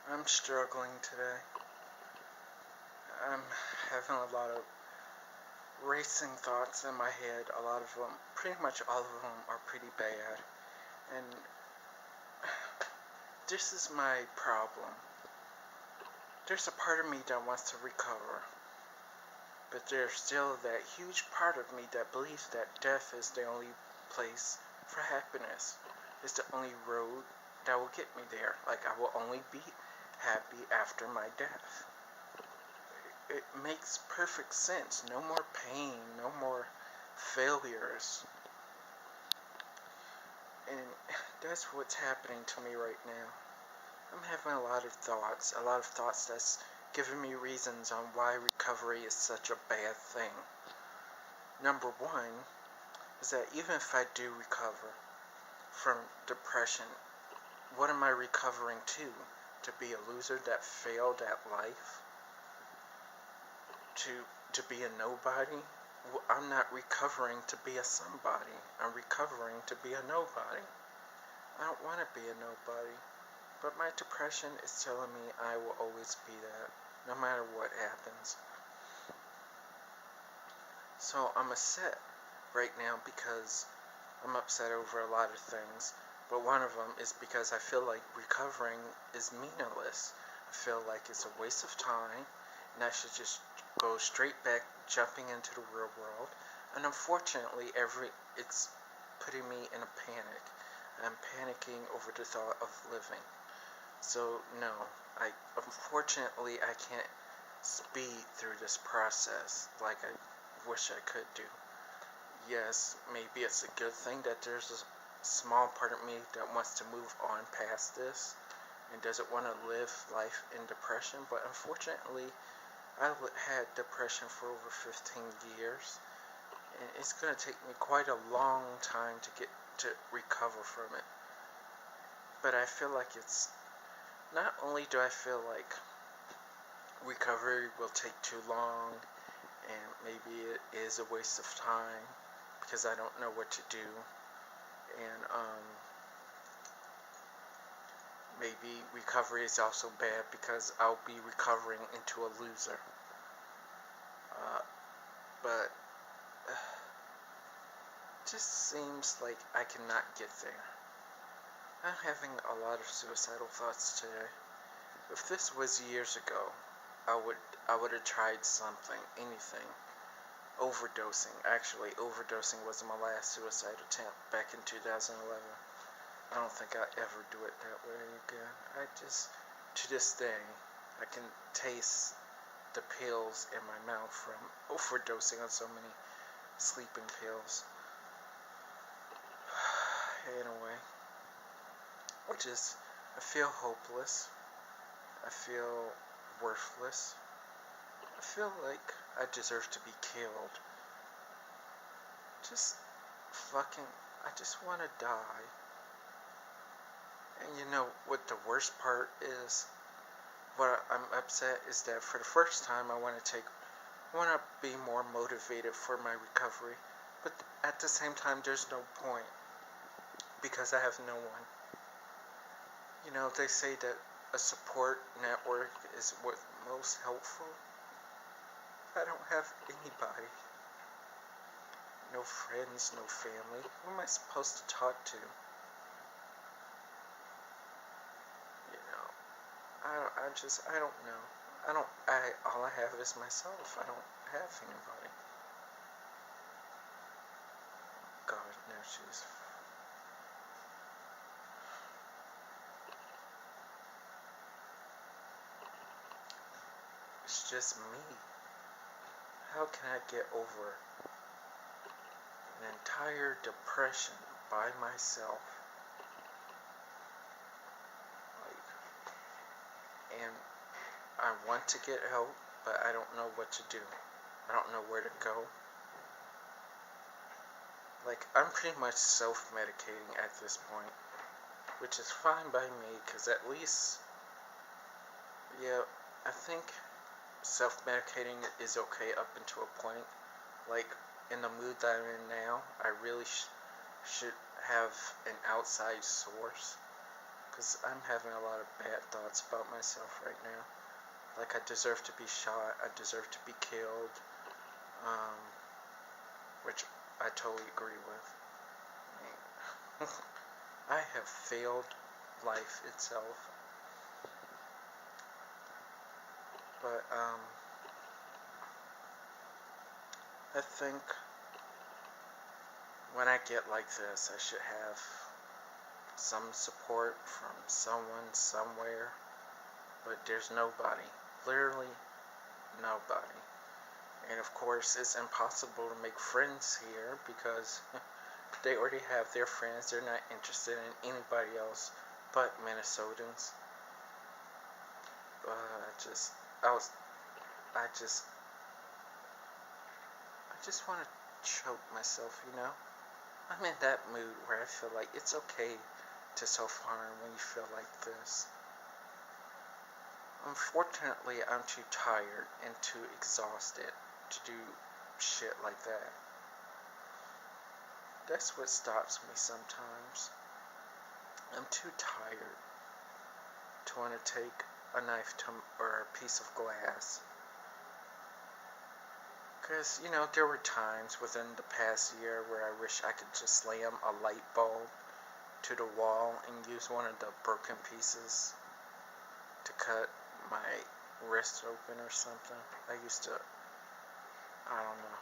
I'm struggling today. I'm having a lot of racing thoughts in my head. A lot of them, pretty much all of them, are pretty bad. And this is my problem. There's a part of me that wants to recover. But there's still that huge part of me that believes that death is the only place for happiness. It's the only road that will get me there. Like, I will only be happy after my death. It makes perfect sense. No more pain, no more failures. And that's what's happening to me right now. I'm having a lot of thoughts that's giving me reasons on why recovery is such a bad thing. Number one is that even if I do recover from depression, what am I recovering to? To be a loser that failed at life? To be a nobody? I'm not recovering to be a somebody. I'm recovering to be a nobody. I don't want to be a nobody. But my depression is telling me I will always be that, no matter what happens. So I'm upset right now because I'm upset over a lot of things. But one of them is because I feel like recovering is meaningless. I feel like it's a waste of time, and I should just go straight back, jumping into the real world. And unfortunately, it's putting me in a panic. I'm panicking over the thought of living. So no, unfortunately I can't speed through this process like I wish I could do. Yes, maybe it's a good thing that there's a small part of me that wants to move on past this and doesn't want to live life in depression, but unfortunately I had depression for over 15 years, and it's going to take me quite a long time to recover from it. But I feel like not only do I feel like recovery will take too long and maybe it is a waste of time because I don't know what to do, and maybe recovery is also bad because I'll be recovering into a loser. But it just seems like I cannot get there. I'm having a lot of suicidal thoughts today. If this was years ago, I would have tried something, anything. Overdosing was my last suicide attempt back in 2011. I don't think I'll ever do it that way again. To this day, I can taste the pills in my mouth from overdosing on so many sleeping pills. Anyway, I feel hopeless. I feel worthless. I feel like I deserve to be killed. Just I just want to die. And you know what the worst part is? What I'm upset is that for the first time I want to be more motivated for my recovery. But at the same time, there's no point because I have no one. You know, they say that a support network is what's most helpful. I don't have anybody. No friends, no family. Who am I supposed to talk to? You know, I don't know. All I have is myself. I don't have anybody. God, no, jeez. It's just me. How can I get over an entire depression by myself? And I want to get help, but I don't know what to do. I don't know where to go. I'm pretty much self-medicating at this point, which is fine by me, because at least, yeah, I think self-medicating is okay up until a point. In the mood that I'm in now, I really should have an outside source, because I'm having a lot of bad thoughts about myself right now. Like I deserve to be shot, I deserve to be killed, um, which I totally agree with. I mean, I have failed life itself, but I think when I get like this, I should have some support from someone somewhere, but there's nobody, literally nobody. And of course, it's impossible to make friends here because they already have their friends. They're not interested in anybody else but Minnesotans. I was, I just, I just want to choke myself, you know? I'm in that mood where I feel like it's okay to self-harm when you feel like this. Unfortunately, I'm too tired and too exhausted to do shit like that. That's what stops me sometimes. I'm too tired to want to take a knife to, or a piece of glass. Because, you know, there were times within the past year where I wish I could just slam a light bulb to the wall and use one of the broken pieces to cut my wrist open or something. I used to, I don't know.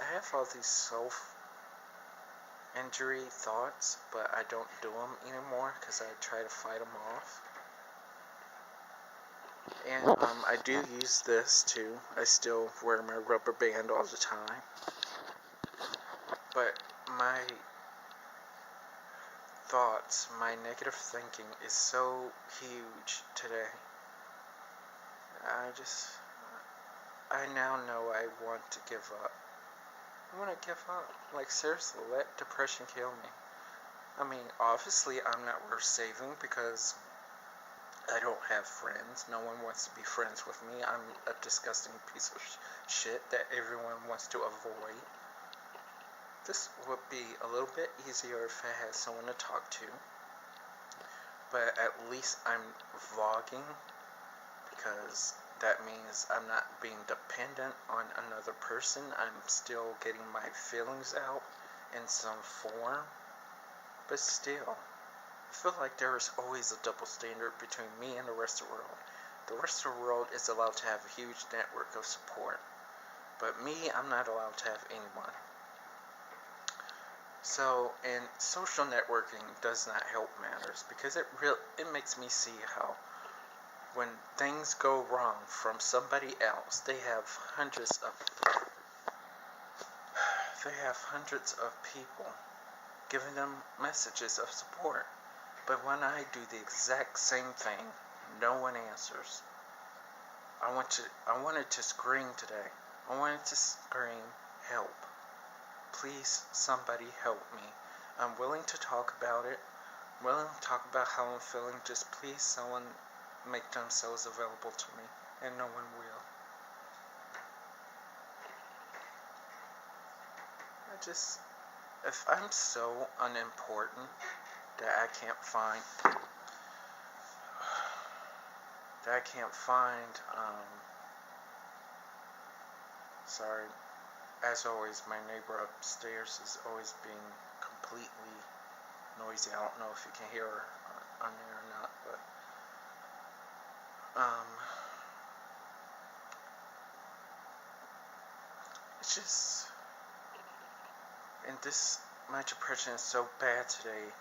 I have all these self-injury thoughts, but I don't do them anymore because I try to fight them off. And I do use this too. I still wear my rubber band all the time. But my thoughts, my negative thinking is so huge today. I now know I want to give up. I want to give up. Like, seriously, let depression kill me. I mean, obviously, I'm not worth saving because I don't have friends. No one wants to be friends with me. I'm a disgusting piece of shit that everyone wants to avoid. This would be a little bit easier if I had someone to talk to. But at least I'm vlogging because that means I'm not being dependent on another person. I'm still getting my feelings out in some form. But still, I feel like there is always a double standard between me and the rest of the world. The rest of the world is allowed to have a huge network of support. But me, I'm not allowed to have anyone. So, and social networking does not help matters because it makes me see how when things go wrong from somebody else, they have hundreds of people giving them messages of support. But when I do the exact same thing, no one answers. I wanted to scream today. I wanted to scream, help. Please, somebody help me. I'm willing to talk about it. I'm willing to talk about how I'm feeling. Just please, someone make themselves available to me. And no one will. If I'm so unimportant that I can't find, sorry, as always, my neighbor upstairs is always being completely noisy. I don't know if you can hear her on there or not, but, it's just, and my depression is so bad today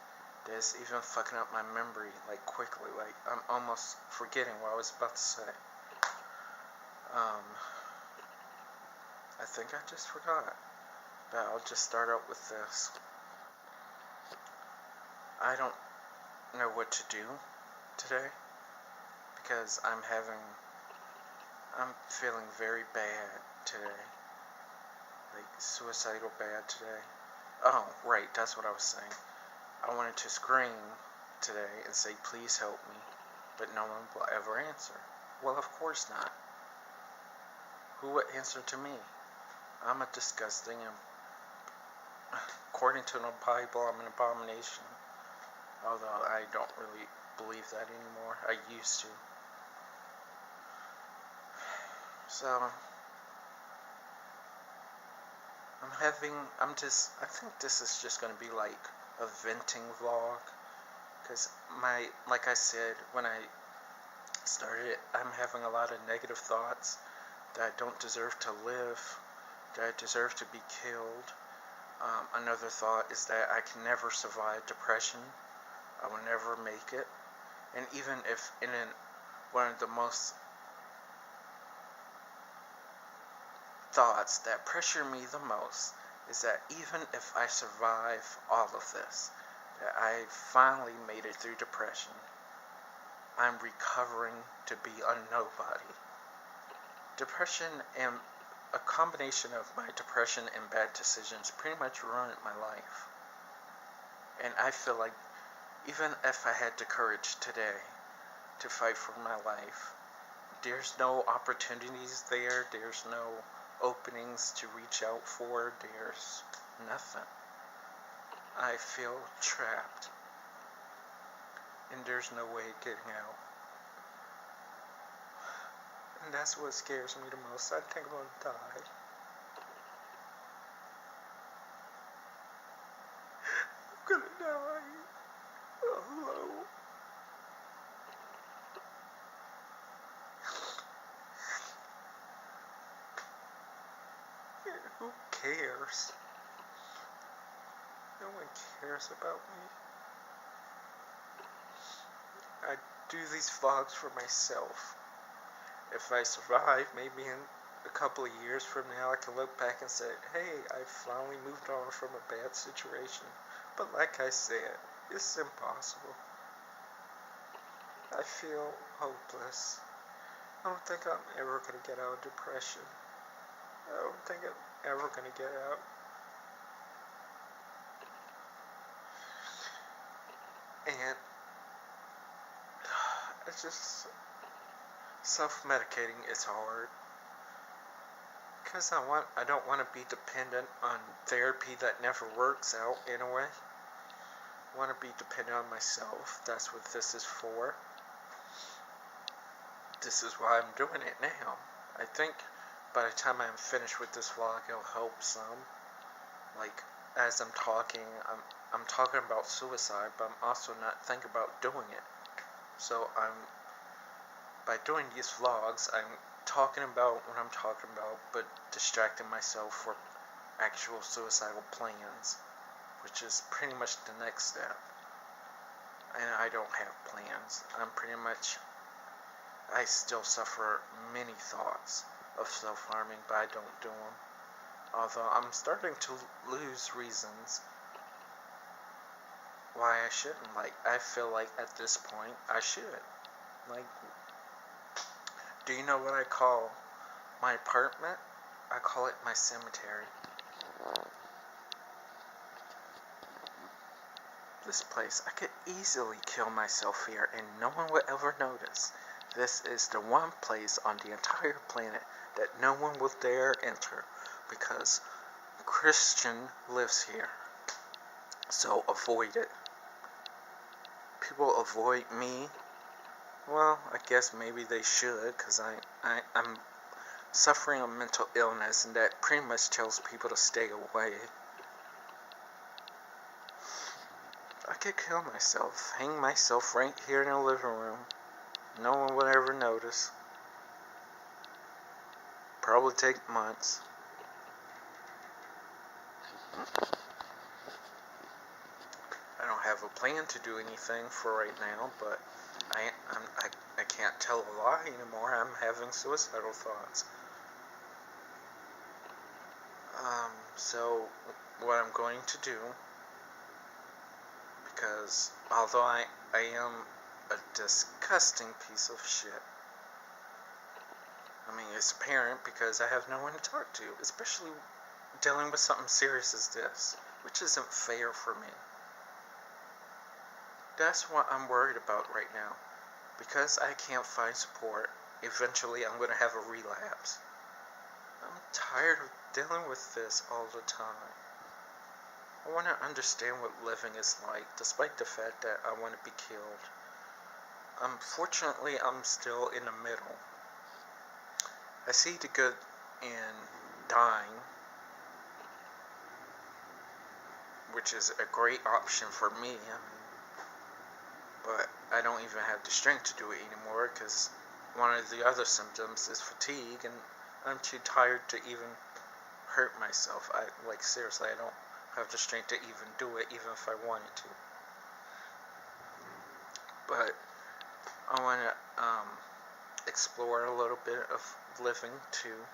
that it's even fucking up my memory, like, quickly. Like, I'm almost forgetting what I was about to say. I think I just forgot. But I'll just start out with this. I don't know what to do today because I'm feeling very bad today. Like, suicidal bad today. Oh, right, that's what I was saying. I wanted to scream today and say, please help me, but no one will ever answer. Well, of course not. Who would answer to me? I'm a disgusting and, according to the Bible, I'm an abomination. Although I don't really believe that anymore. I used to. So, I think this is just going to be like a venting vlog. Because like I said, when I started, I'm having a lot of negative thoughts that I don't deserve to live, that I deserve to be killed. Another thought is that I can never survive depression. I will never make it. And even if one of the most thoughts that pressure me the most is that even if I survive all of this, that I finally made it through depression, I'm recovering to be a nobody. Depression and a combination of my depression and bad decisions pretty much ruined my life. And I feel like even if I had the courage today to fight for my life, there's no opportunities there, there's no openings to reach out for, there's nothing. I feel trapped, and there's no way of getting out. And that's what scares me the most. I think I'm gonna die. I'm gonna die alone. And who cares? No one cares about me. I do these vlogs for myself. If I survive, maybe in a couple of years from now, I can look back and say, hey, I finally moved on from a bad situation. But like I said, it's impossible. I feel hopeless. I don't think I'm ever going to get out of depression. I don't think I'm ever going to get out. And it's just self-medicating is hard. Because I don't want to be dependent on therapy that never works out anyway. I want to be dependent on myself. That's what this is for. This is why I'm doing it now. I think by the time I'm finished with this vlog, it'll help some. Like, as I'm talking about suicide, but I'm also not thinking about doing it. So by doing these vlogs, I'm talking about what I'm talking about, but distracting myself for actual suicidal plans, which is pretty much the next step. And I don't have plans. I still suffer many thoughts of self-harming, but I don't do them. Although I'm starting to lose reasons why I shouldn't. Like, I feel like at this point, I should. Like, do you know what I call my apartment? I call it my cemetery. This place, I could easily kill myself here and no one would ever notice. This is the one place on the entire planet that no one will dare enter because Christian lives here. So avoid it. People avoid me. Well, I guess maybe they should, because I'm suffering a mental illness, and that pretty much tells people to stay away. I could kill myself, hang myself right here in the living room. No one would ever notice. Probably take months. I don't have a plan to do anything for right now, but I can't tell a lie anymore. I'm having suicidal thoughts. So what I'm going to do, because although I am a disgusting piece of shit, I mean, it's apparent because I have no one to talk to, especially dealing with something serious as this, which isn't fair for me. That's what I'm worried about right now. Because I can't find support, eventually I'm going to have a relapse. I'm tired of dealing with this all the time. I want to understand what living is like, despite the fact that I want to be killed. Unfortunately, I'm still in the middle. I see the good in dying, which is a great option for me. But I don't even have the strength to do it anymore because one of the other symptoms is fatigue, and I'm too tired to even hurt myself. Seriously, I don't have the strength to even do it, even if I wanted to. But I want to explore a little bit of living too,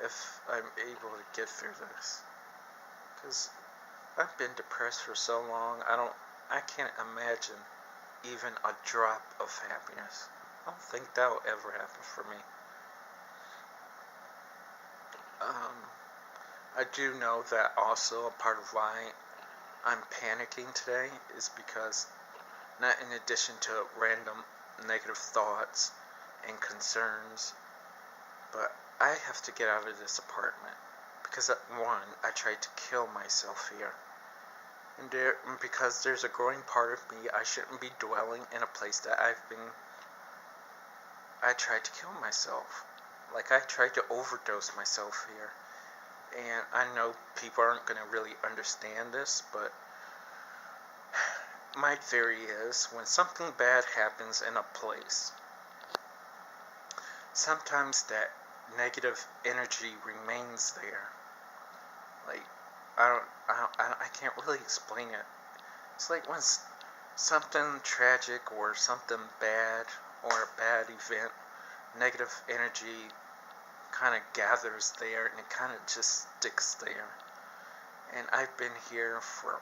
if I'm able to get through this. Because I've been depressed for so long, I can't imagine even a drop of happiness. I don't think that'll ever happen for me. Um, I do know that also a part of why I'm panicking today is because, not in addition to random negative thoughts and concerns, but I have to get out of this apartment. Because, one, I tried to kill myself here. And because there's a growing part of me, I shouldn't be dwelling in a place that I tried to kill myself. I tried to overdose myself here. And I know people aren't going to really understand this, but my theory is when something bad happens in a place, sometimes that negative energy remains there. I can't really explain it. It's like when something tragic or something bad or a bad event, negative energy kind of gathers there and it kind of just sticks there. And I've been here for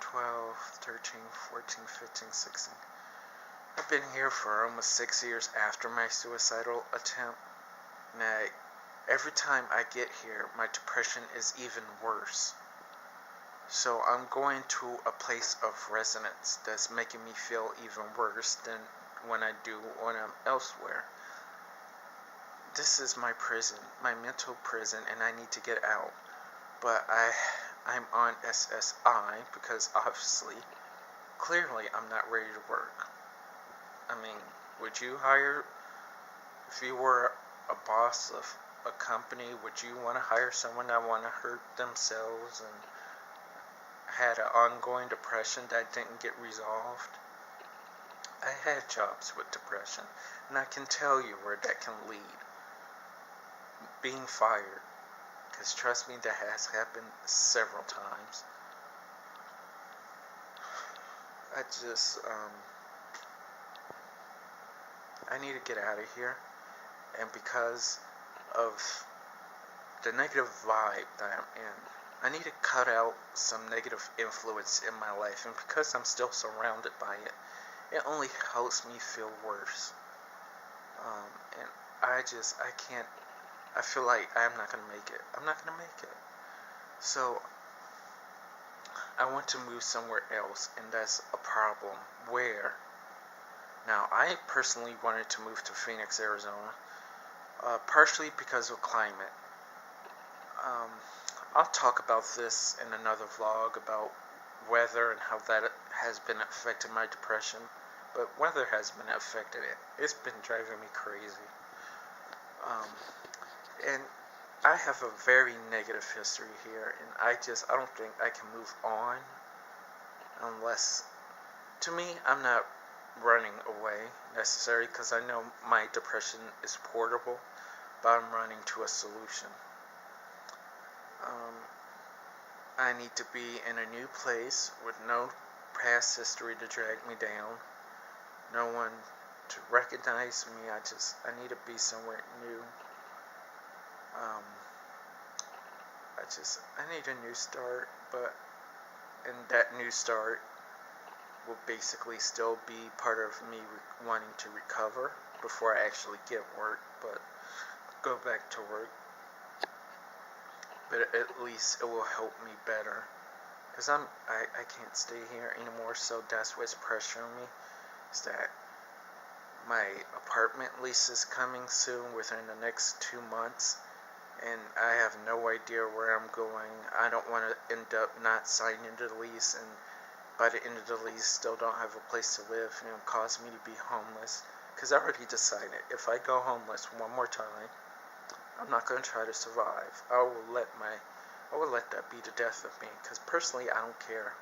12, 13, 14, 15, 16. I've been here for almost 6 years after my suicidal attempt. Now, every time I get here, my depression is even worse. So I'm going to a place of resonance that's making me feel even worse than when I do when I'm elsewhere. This is my prison, my mental prison, and I need to get out. But I'm on SSI because obviously, clearly I'm not ready to work. I mean, would you hire, if you were a boss of a company, would you want to hire someone that want to hurt themselves and had an ongoing depression that didn't get resolved? I had jobs with depression, and I can tell you where that can lead. Being fired. Because trust me, that has happened several times. I need to get out of here. And because of the negative vibe that I'm in, I need to cut out some negative influence in my life. And because I'm still surrounded by it, it only helps me feel worse. And I can't, I feel like I'm not going to make it. I'm not going to make it. So, I want to move somewhere else, and that's a problem. Where? Now, I personally wanted to move to Phoenix, Arizona, partially because of climate. I'll talk about this in another vlog about weather and how that has been affecting my depression. But weather has been affecting it. It's been driving me crazy. And I have a very negative history here, and I don't think I can move on unless, to me, I'm not running away necessarily because I know my depression is portable, but I'm running to a solution. I need to be in a new place with no past history to drag me down, no one to recognize me. I need to be somewhere new. I need a new start, and that new start will basically still be part of me wanting to recover before I actually get work, but go back to work. But at least it will help me better, because I can't stay here anymore, so that's what's pressuring me, is that my apartment lease is coming soon within the next 2 months, and I have no idea where I'm going. I don't want to end up not signing the lease and by the end of the lease still don't have a place to live, cause me to be homeless. Because I already decided, if I go homeless one more time, I'm not going to try to survive. I will let that be the death of me. Because personally, I don't care.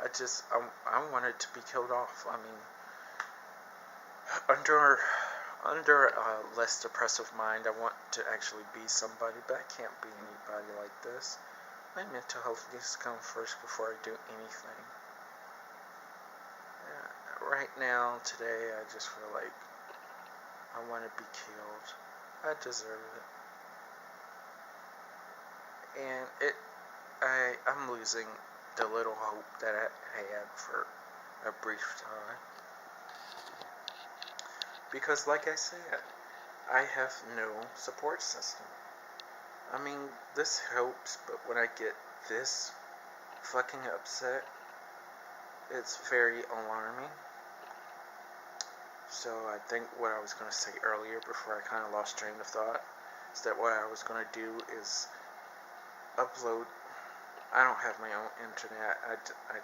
I wanted to be killed off. I mean, under a less depressive mind, I want to actually be somebody, but I can't be anybody like this. My mental health needs to come first before I do anything. Right now, today, I just feel like I want to be killed. I deserve it. And I'm losing the little hope that I had for a brief time. Because, like I said, I have no support system. I mean, this helps, but when I get this fucking upset, it's very alarming. So I think what I was going to say earlier before I kind of lost train of thought is that what I was going to do is upload. I don't have my own internet. I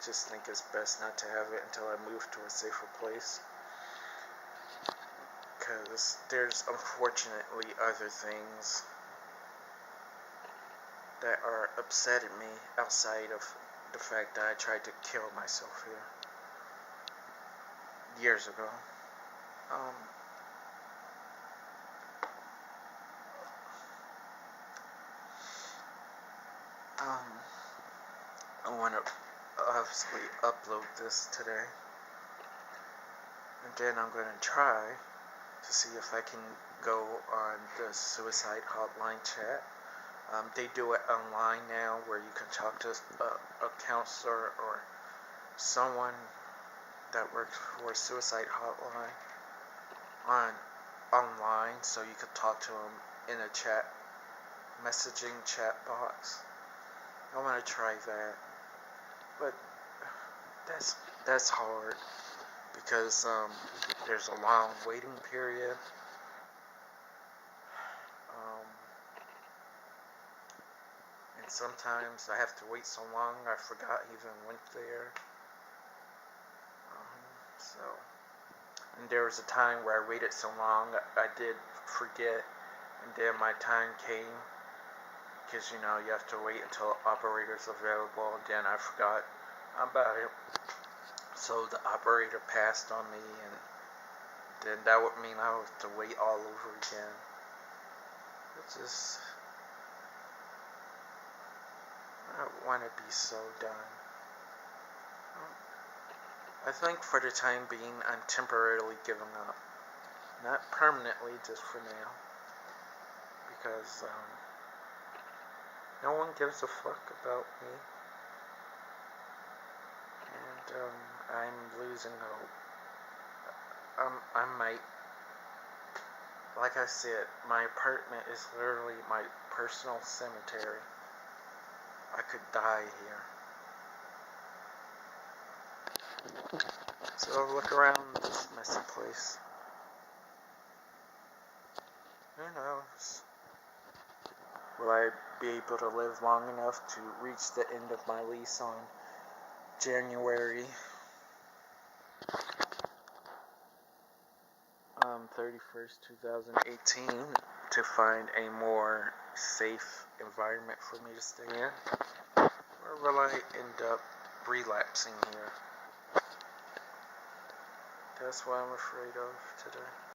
just think it's best not to have it until I move to a safer place. Because there's unfortunately other things that are upsetting me outside of the fact that I tried to kill myself here years ago. I want to obviously upload this today, and then I'm going to try to see if I can go on the suicide hotline chat. They do it online now, where you can talk to a counselor or someone that works for a suicide hotline online, so you could talk to them in a messaging chat box. I want to try that, but that's hard because there's a long waiting period. And sometimes I have to wait so long I forgot I even went there. And there was a time where I waited so long I did forget, and then my time came, because you have to wait until the operator's available, and then I forgot about it. So the operator passed on me, and then that would mean I would have to wait all over again. I want to be so done. I think for the time being, I'm temporarily giving up. Not permanently, just for now. Because no one gives a fuck about me. And I'm losing hope. I might, like I said, my apartment is literally my personal cemetery. I could die here. So look around this messy place. Who knows? Will I be able to live long enough to reach the end of my lease on January 31st, 2018 to find a more safe environment for me to stay in? Or will I end up relapsing here? That's what I'm afraid of today.